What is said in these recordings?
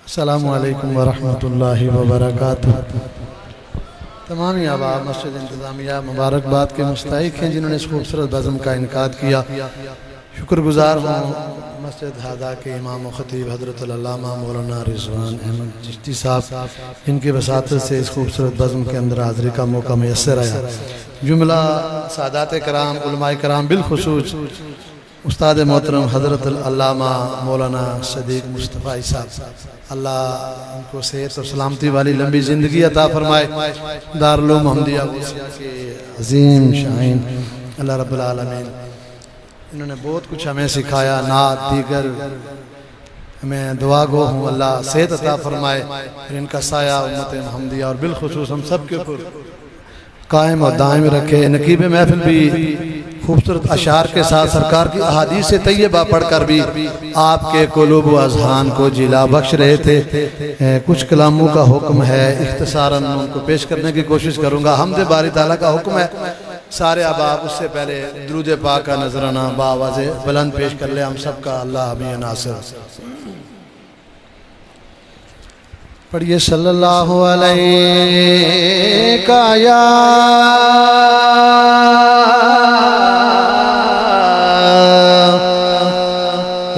अस्सलामु अलैकुम वरहमतुल्लाहि वबरकातुह। तमाम अहबाब मस्जिद इंतज़ामिया मुबारकबाद के मुस्तहिक़ हैं जिन्होंने इस खूबसूरत बज़म का इनकाद किया। शुक्रगुजार हूँ मस्जिद हादा के इमाम व ख़तीब हज़रत अल्लामा मौलाना रिज़वान अहमद चिश्ती साहब, इनके वसातत से इस खूबसूरत बज़म के अंदर हाज़िरी का मौका मैसर आया। जुमला सादात कराम, उलमाए कराम, बिलखुसूस उस्ताद मोहतरम हज़रत अल्लामा मौलाना सदीक़ मुस्तफ़ा साहब, अल्लाह उनको सेहत और सलामती वाली लंबी ज़िंदगी अता फ़रमाए। दारुल उलूम मोहम्मदिया गौसिया के अज़ीम शाहीन अल्लाह रब्बुल आलमीन, इन्होंने बहुत कुछ हमें सिखाया। नात दीगर मैं दुआ गो हूँ, अल्लाह सेहत अता फ़रमाए और इनका साया उम्मत मोहम्मदिया और बिलखुसूस हम सब के ऊपर कायम और दायम रखे। नकीब महफिल भी खूबसूरत अशार के साथ सरकार की अहादीस से तैयबा पढ़कर भी आपके कुलूब व अज़हान को जिला बख्श रहे थे। कुछ कलामों का हुक्म है, इख्तिसारन उनको पेश करने की कोशिश करूँगा। हमद बारी ताला का हुक्म है, सारे अहबाब उससे पहले दुरूद पाक का नजराना बावाज़े बुलंद पेश कर ले हम सब का। अल्लाह हमी नासिर पढ़िए सल्लल्लाहु अलैहि या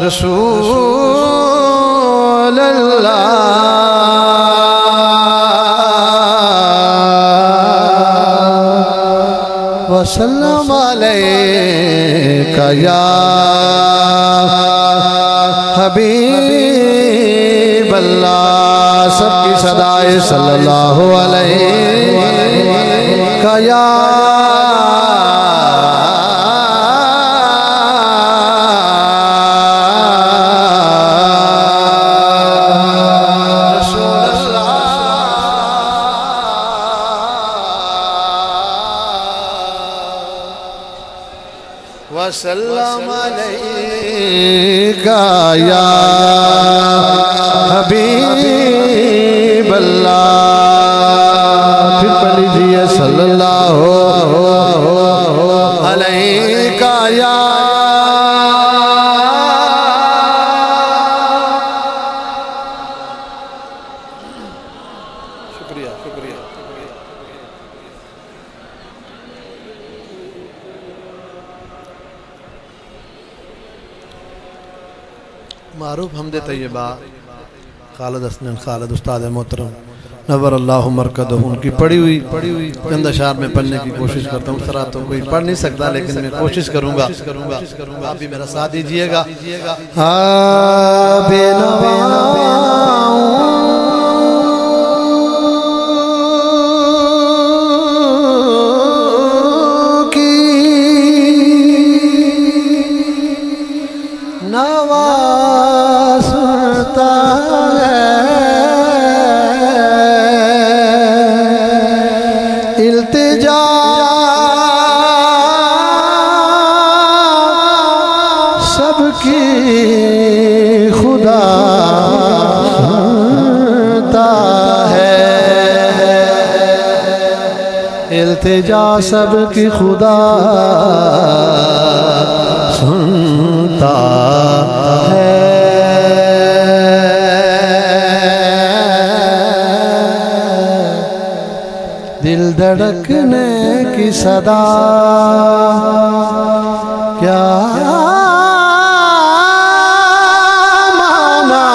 रसूल अल्लाह वसल्लम अलैका या हबीब अल्लाह। सबकी सदाए सल्लल्लाहु अलैका या वसल्लम अलैका या हबीब अल्लाह। फिर पढ़ लीजिए सल्लल्लाहु अलैका या शुक्रिया शुक्रिया। मारूफ हमदे तैयबा खालिद हसन खालिद उस्ताद मोहतरम नवर अल्लाह मरकदहू, उनकी पढ़ी हुई चंद अशार में पढ़ने की कोशिश करता हूँ। उस तरह तो कोई पढ़ नहीं सकता, लेकिन मैं कोशिश करूँगा। आप भी मेरा साथ दीजिएगा। नवाज़ता है इल्तिजा सबकी खुदा सुनता है। इल्तिजा सबकी खुदा सुनता है। दिल धड़कने की सदा क्या माना,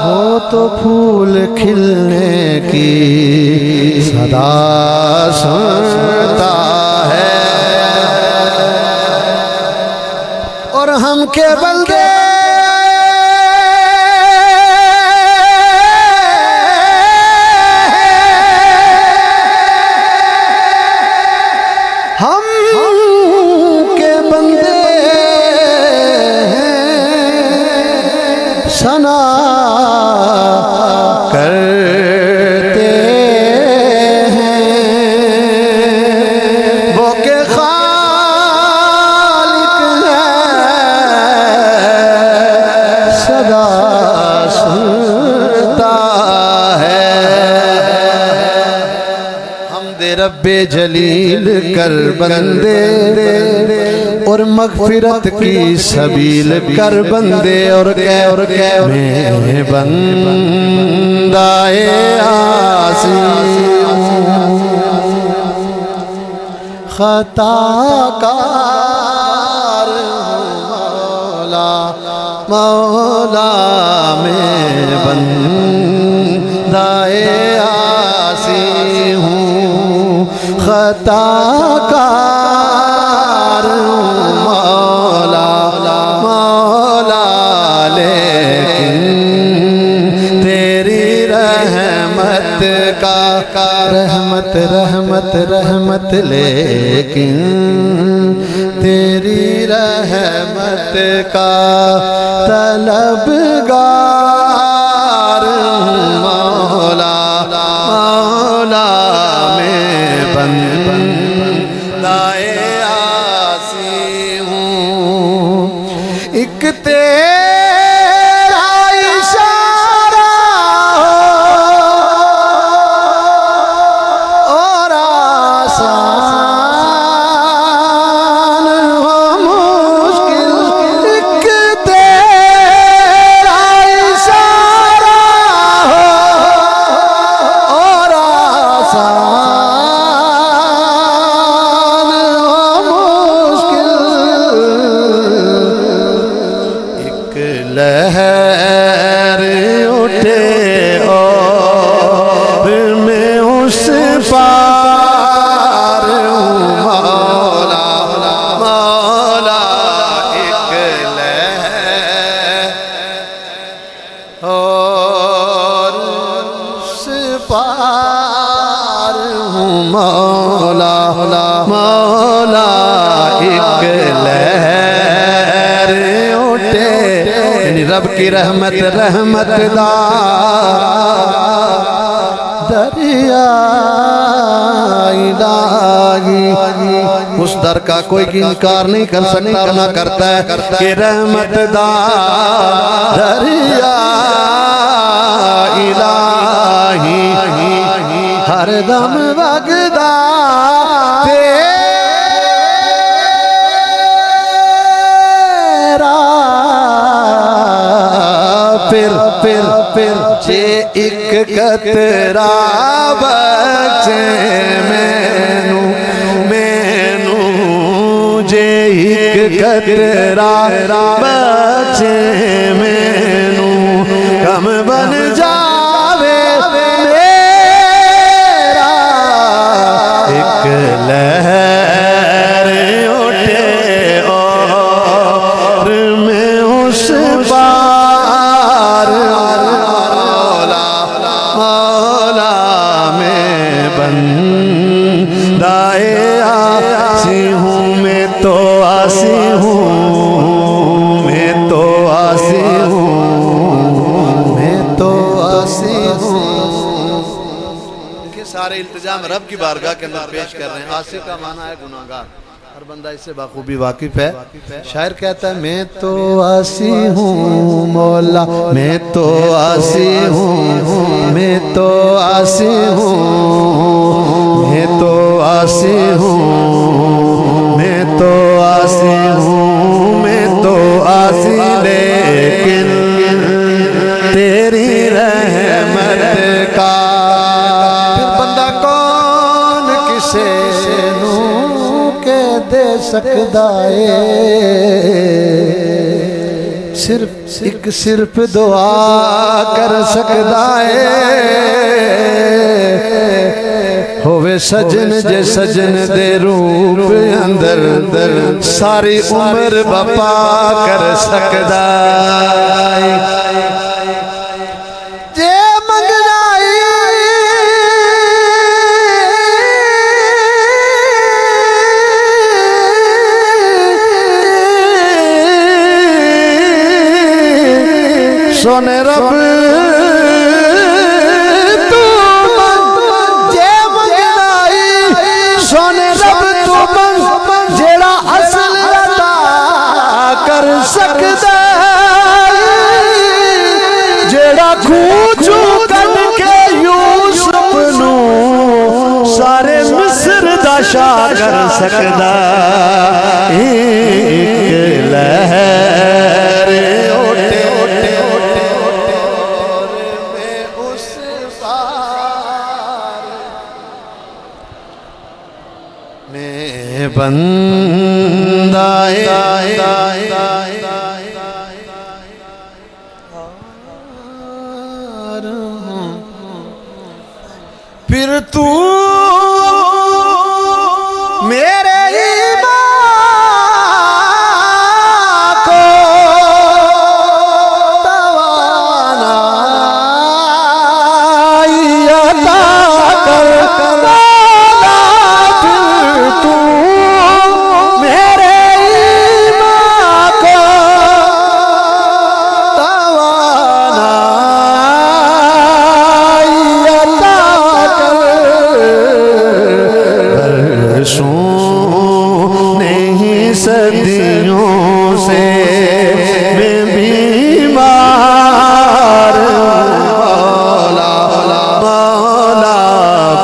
वो तो फूल खिलने की सदा सुनता है। और हम के बंदे हम के बंदे सना करते हैं वो के खालिक है सदा सुनता है। हम दे रब्बे जलील कर बंदे और मगफिरत की सबील कर बंदे और कह मैं बंदाए आसी खताकार मौला मौला मैं बंदाए आसी हूँ खताकार मौला मौला लेकिन तेरी रहमत का रहमत लेकिन तेरी रहमत का तलबगार मौला मौला मैं बंदाए आसी हूँ एक तेरा इशारा और आसान हो मुश्किल एक तेरा इशारा और आसान हो मुश्किल एक लहर उठे और मैं उस पार हूँ मौला मौला एक लहर और उस पार हूँ मौला मौला एक लहर उठे यानी रब की रहमत दा दरिया इलाही उस दर का कोई इनकार नहीं कर सकता और ना करता है कि रहमत दा दरिया इलाही हर दम वगदा फिर जे एक कतरा बचे मैनू जे एक कतरा बचे मैनू कम बन जावे मेरा एक लहर उठे और मैं उस पार मौला मैं बंदाए आसी हूँ मैं तो आसी हूँ मैं तो आसी हूँ मैं तो आसी हूँ सारे इल्तिजाम रब की बारगाह के अंदर पेश कर रहे हैं। आसी का माना है गुनाहगार हर बंदा इससे बाखूबी वाकिफ है। शायर कहता है मैं तो आसी हूँ मौला मैं तो आसी हूँ मैं तो आसी हूँ मैं तो आसी हूँ मैं तो आसी हूँ मैं तो आसी लेकिन तेरी रहमत का बंदा कौन किसे दे सकदा है सिर्फ दुआ कर सकदा है होवे सजन जे सजन दे रूप अंदर सारी उम्र बपा कर सकदा है सोने रब तू जे मंगनाई सोने रब तू मंग जेड़ा असल अता कर सकदा जेड़ा खूचू कन के यूसुफ नू सारे मिस्र दा शाह कर सकदा बंदा फिर तू मेरे ईमान को तवानाई अता कर मौला, फिर तू मेरे ईमान को तवानाई अता कर। नहीं सदियों से मैं बीमार मौला मौला,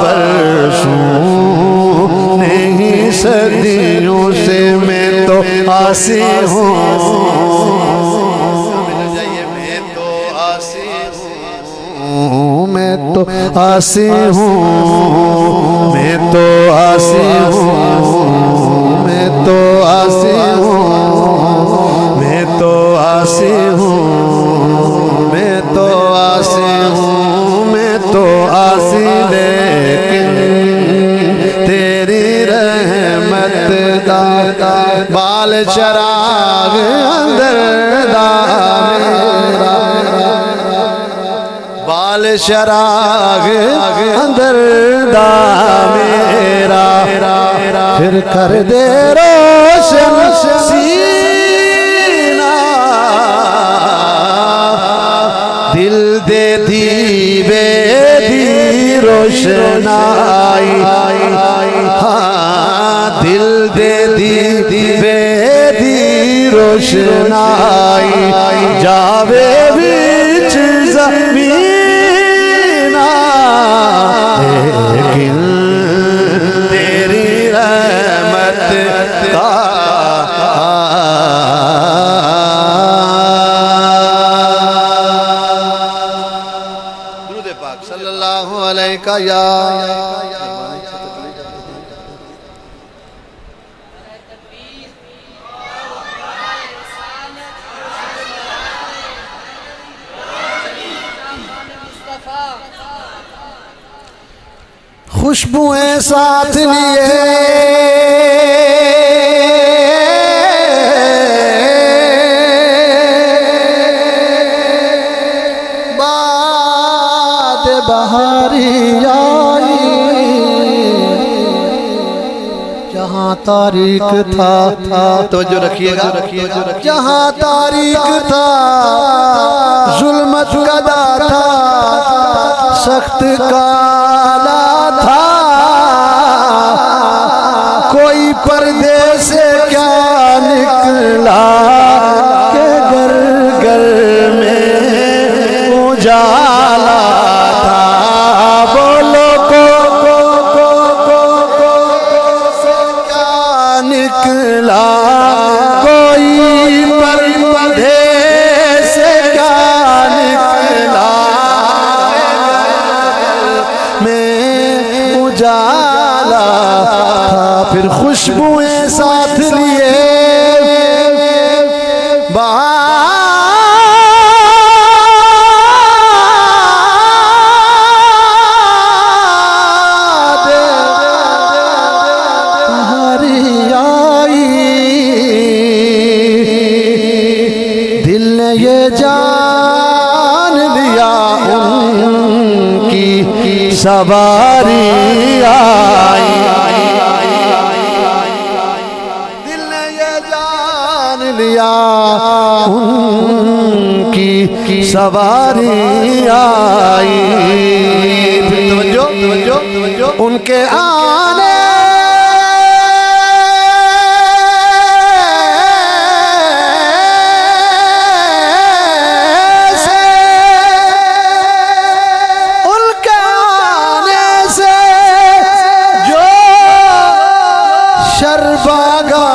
बरसों नहीं सदियों से मैं तो आसी हूँ। मैं तो आसी हूँ, मैं तो आसी हूँ, मैं तो आसी हूँ, मैं तो आसी हूँ, मैं तो आसी हूँ, मैं तो आसी, लेकिन तेरी रहमत दाता बाल चराग अंदर दा मेरा, बाल चराग अंदर दा मेरा, फिर कर दे रोशन सीना, दिल दे दीवे दी रोशनाई, हाँ दिल दे दीवे दी रोशनाई, जावे बिच ज़मीना, लेकिन तेरी रहमत का दुरूद पाक सल्लल्लाहु अलैहि का या खुशबुएं साथ लिए बात बहारी आई, जहाँ तारीख था तो जो रखिएगा, जहाँ तारीख था जुल्मत कदा था, सख्त काला था, कोई पर्दे से क्या निकला के घर घर में उजाला था। बोलो को से क्या निकला, कोई पर्दे से क्या निकला में उजाला था, फिर खुशबुएं साथ लिए तुम्हारी आई, दिल ने ये जान लिया उनकी सवारी आई, दिल ने ये जान लिया उनकी सवारी आई, तवज्जो उनके आने बागा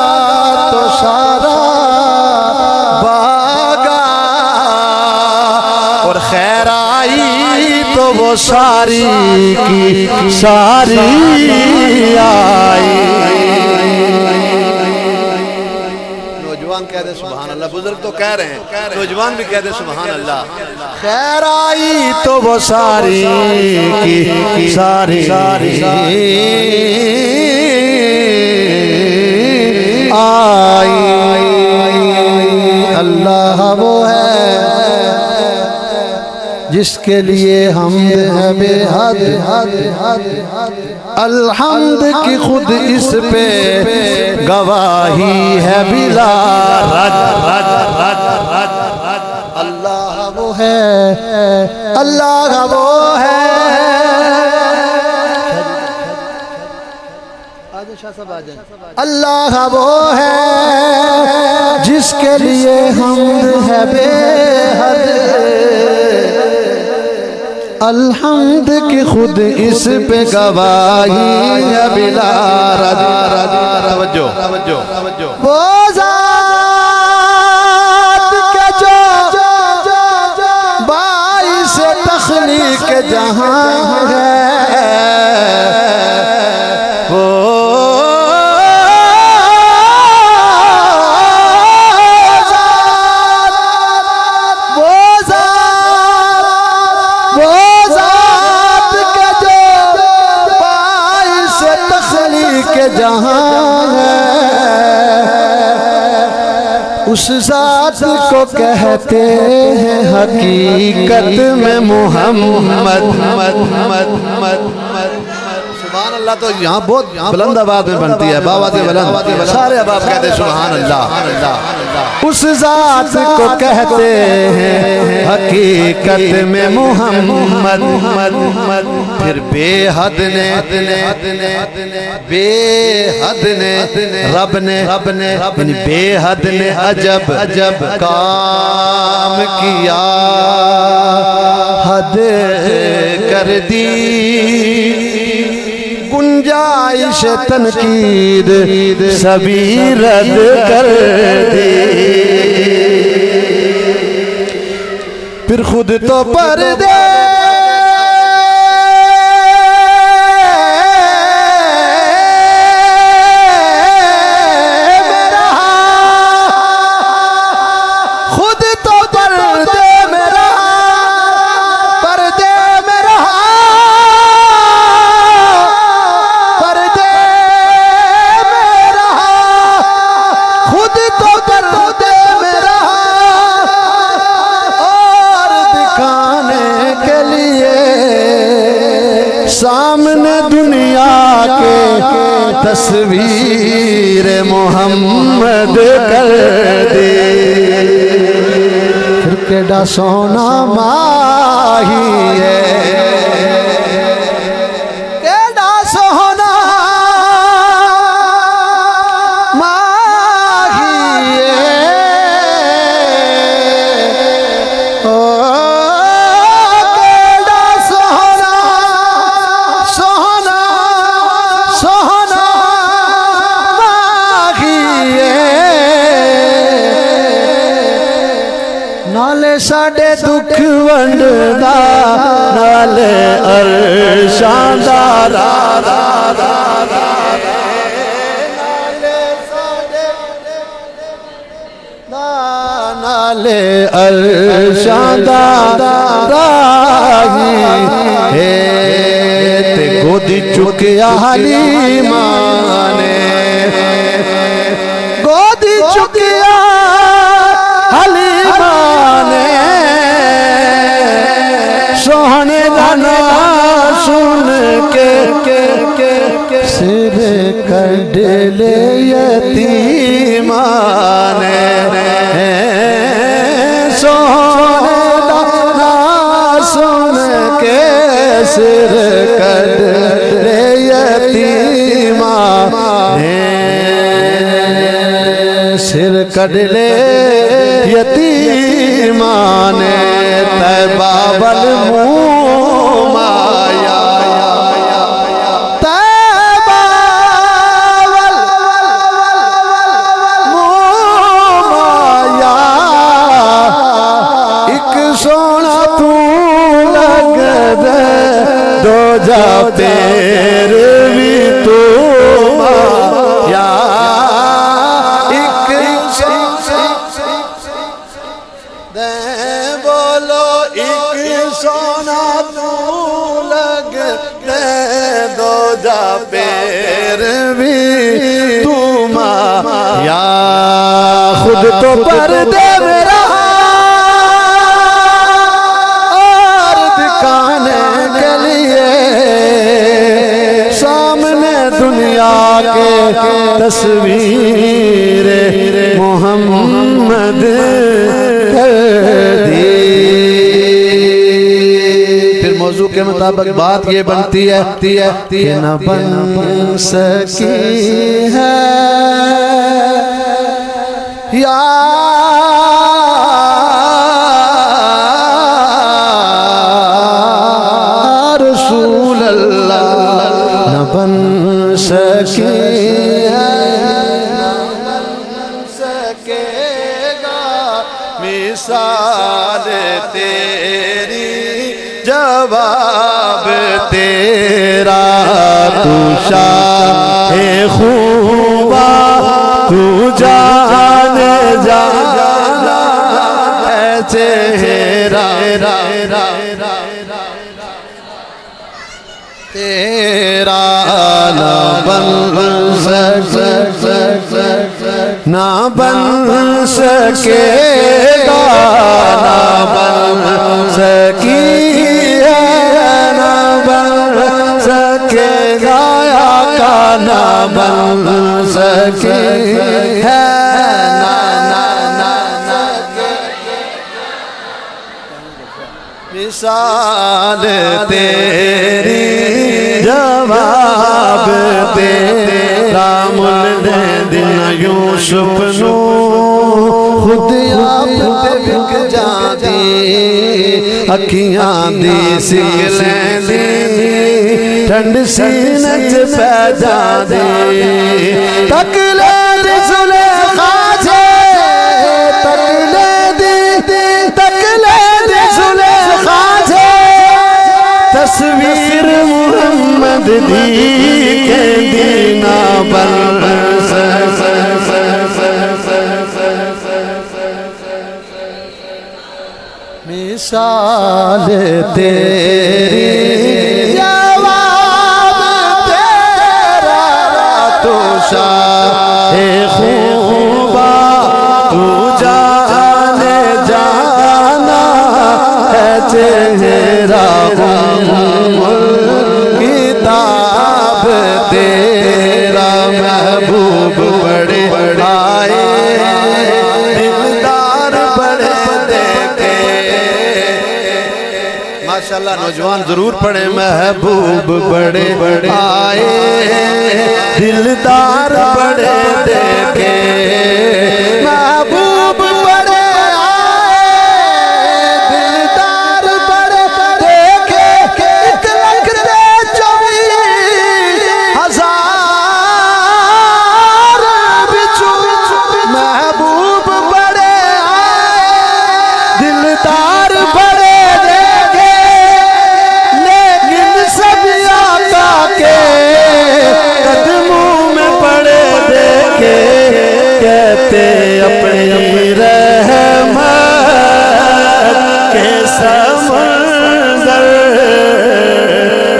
तो सारा बागा, और खैर आई तो वो सारी की सारी आई। नौजवान कह दे सुभान अल्लाह, बुजुर्ग तो कह रहे हैं, नौजवान भी कह दे सुभान अल्लाह। खैर आई तो वो सारी की सारी आई, अल्लाह वो है जिसके लिए हमद है बेहद, अल्हम्द की खुद इस पे गवाही है बिला रद। अल्लाह वो है, अल्लाह वो है, अल्लाह वो है जिसके लिए हमद है बेहद, अल्हम्द की खुद इस पे गवाही है बिला रद। तवज्जो वो ज़ात के जो बाइस तख्लीक जहां है, वो जहां है, उस जात को कहते हैं हकीकत में मोहम्मद। सुभान अल्लाह तो यहाँ बहुत बुलंद आवाज में बनती है, बाबा से बुलंद, सारे अबाब कहते हैं सुभान अल्लाह। उस जात को कहते हैं हकीकत में मोहम्मद। फिर बेहद ने रब ने बेहद ने अजब काम किया, हद कर दी गुंजाइश तनकीद सभी रद्द कर दी। फिर खुद तो पर्दे सामने दुनिया के तस्वीर मोहम्मद कर दे। फिर केड़ा सोना माही है, केड़ा सोना माही है, ओ नाले साडे दुख वंडदा, नाले अरशां दा नाले अरशां दा राही ते गोदी चुकिया हलीमा ने, गोदी चुकिया हलीमा ने, सोहने गाना सुन के सिर कट ले यतीमा ने, सोहने गाना सुन के सिर कट ले यतीमा ने, सिर कट ले यतीमा ने, तैबा बल मुँह माया, तैबा बल मुँह माया, एक सोना तू लग दे दो जा तेरे भी तो माया, एक खुद तो पर्दे में रहा और दिखाने के लिए सामने दुनिया के तस्वीर मोहम्मद कर दी। फिर मौजू के मुताबिक बात ये बनती है कि न बन सकी है या रसूल अल्लाह, न बन सकी है, न बन सकेगा मिसाल तेरी, जवाब तेरा, तू शाहे खूबा, तू जाने जाना है चेहरा तेरा, ना बन सकेगा, ना बन सकी है, ना बन सकेगा आका, ना बन सके है, मिसाल तेरी, जवाब तेरा। मुल्ले दिन यूसुफ नू खुद आप बिक जाती, अखियां दी सिक लैंदी, ठंड सीने च पै जांदी, तक ले दी जुलेखा जे, तक ले दी जुलेखा जे, तस्वीर मुहम्मद दी के दीना बन मिसाल तेरी, जवाब तेरा, तो शाहे खूबा, तू जाने जाना है चेहरा, किताब तेरा, महबूब बड़े आए, दिलदार बड़े देखे। माशाल्लाह नौजवान जरूर पढ़े, महबूब बड़े आए, दिलदार बड़े देखे, महबूब बड़े आए, दिलदार बड़े देखे, 1,24,000 बिछू, महबूब बड़े आए, दिलदार बड़े देखे, लेकिन सब आका के कदमों में पड़े देखे, कहते अपनी रहमत के समंदर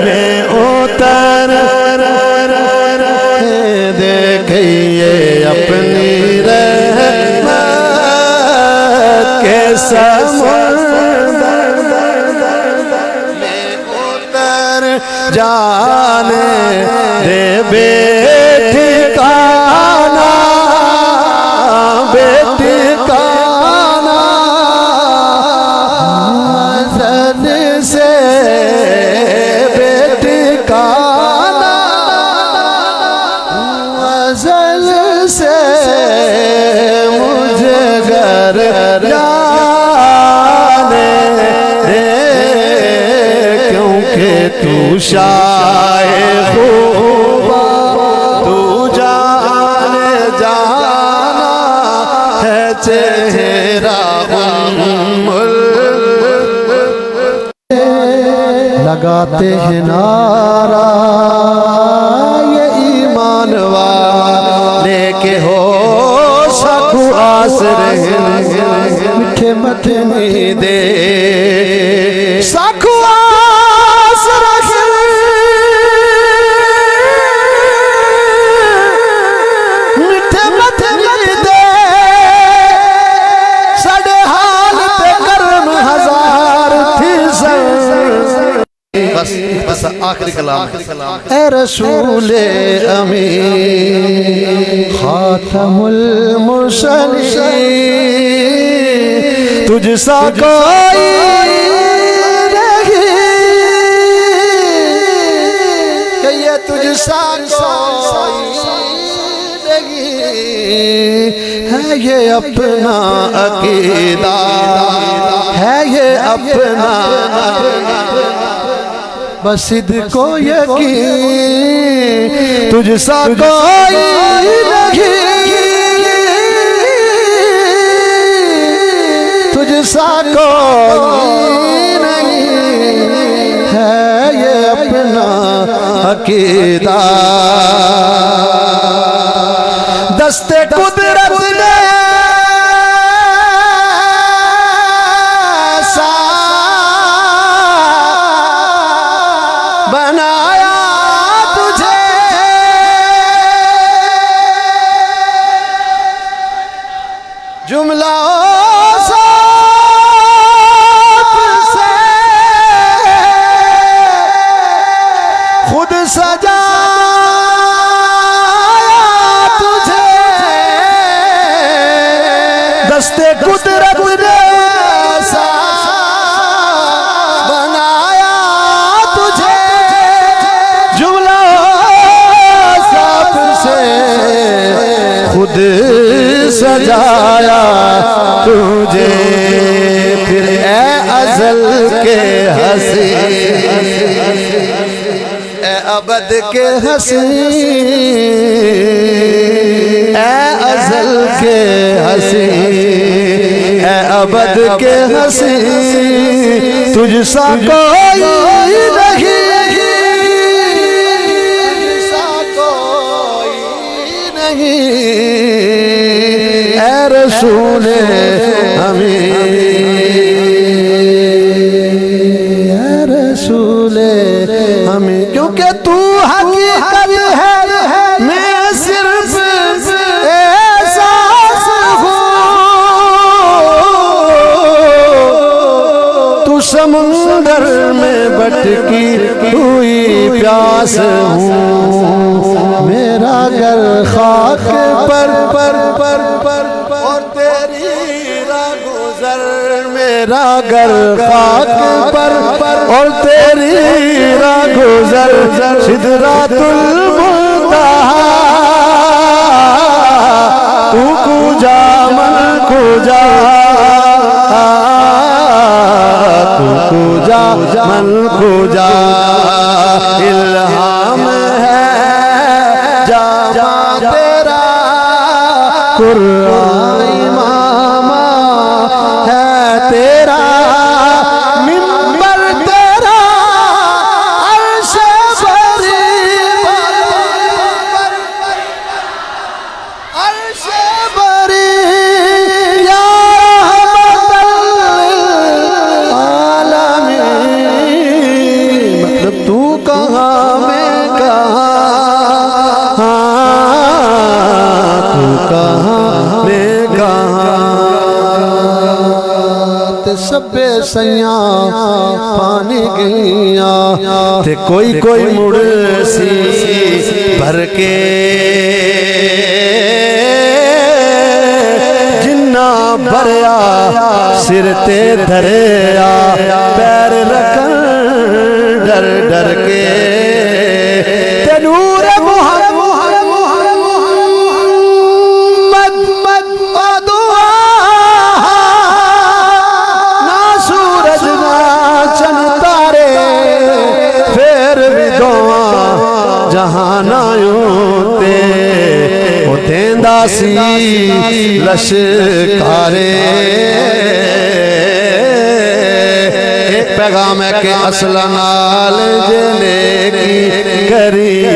में उतर देखिए, अपनी रहमत के समंदर में उतर जाने दे बेठिकाना, बेठिकाना, ज़न से बेठिकाना, ज़ल से मुझे घर जाने दे, क्योंकि तू शाहे खूबा, तू जाने जाना है चेहरा, लगाते हैं नारा ये ईमान वाले के हो सकू आस रहे, मिठे मथनी दे सकू आस रहे, मिठे मथनी दे आखिरी कलाम ए रसूले अमीन खातमुल मुरसलीन तुझसा कोई नहीं कि ये तुझसा कोई नहीं है ये अपना अकीदा है ये अपना बस को यकीन तुझसा कोई नहीं तुझसा कोई नहीं है ये अपना अकीदा दस्ते कुदरत ने बनाया तुझे जुमला से खुद सजाया तुझे दस्ते कुदरत ने बनाया तुझे जुमला से खुद सजाया तुझे फिर ए अज़ल के हंसी ए अबद के हंसी ए अज़ल के हंसी ए अबद के हंसी तुझसा कोई नहीं ए रसूले अमीन ए रसूले अमीन क्योंकि तू हकीकत है मैं सिर्फ एहसास हूँ तू समुंदर में भटकी हुई प्यास हूँ मेरा घर खाक पर और तेरी रागुज़र मेरा घर खाक पर और तेरी रागुज़र सिदरातुल मुंतहा तू कुजा मन कुजा तू कुजा मन कुजा इल्हाम है जामा तेरा कुरान इमामा है तेरा मिंबर तेरा अर्श बरी अर्श बरी या रहमतल आलमीन मतलब तू कहाँ मैं कहाँ तू कहाँ मैं कहाँ ते सबे सैया पानी गईया ते कोई कोई मुड़ सी भर के जिन्ना भरया सिर ते धरया पैर रखन डर डर के ते नूर जहानायों ते दासी लश्कारे पैगाम है के असला नाल जने की करिए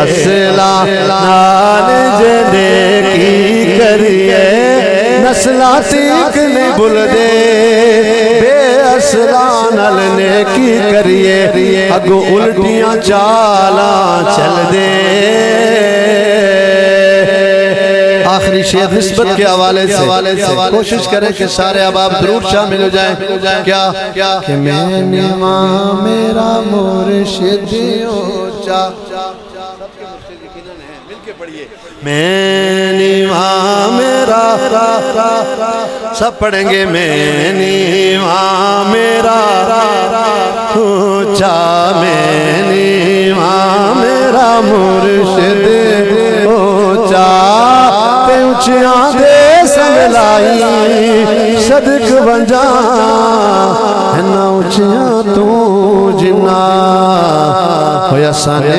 असला नाल जने की करिए नस्ला सीख नहीं भूल दे बेअसला नाल ने की करिए अगो उल्टियां चाला चल दे आखिरी शेर निस्बत के हवाले से कोशिश करें कि सारे अहबाब जरूर शामिल हो जाएं। क्या क्या कि मैंने मेरा मुर्शिद ऊंचा, मैंने मेरा, सब पढ़ेंगे मैंने मेरा ऊंचा, मैंने मेरा मुर्शिद ऊंचा, ते ऊंचियां दे संगलाई सदक बंजा, ना ऊंचियां तू जिन्ना होया साने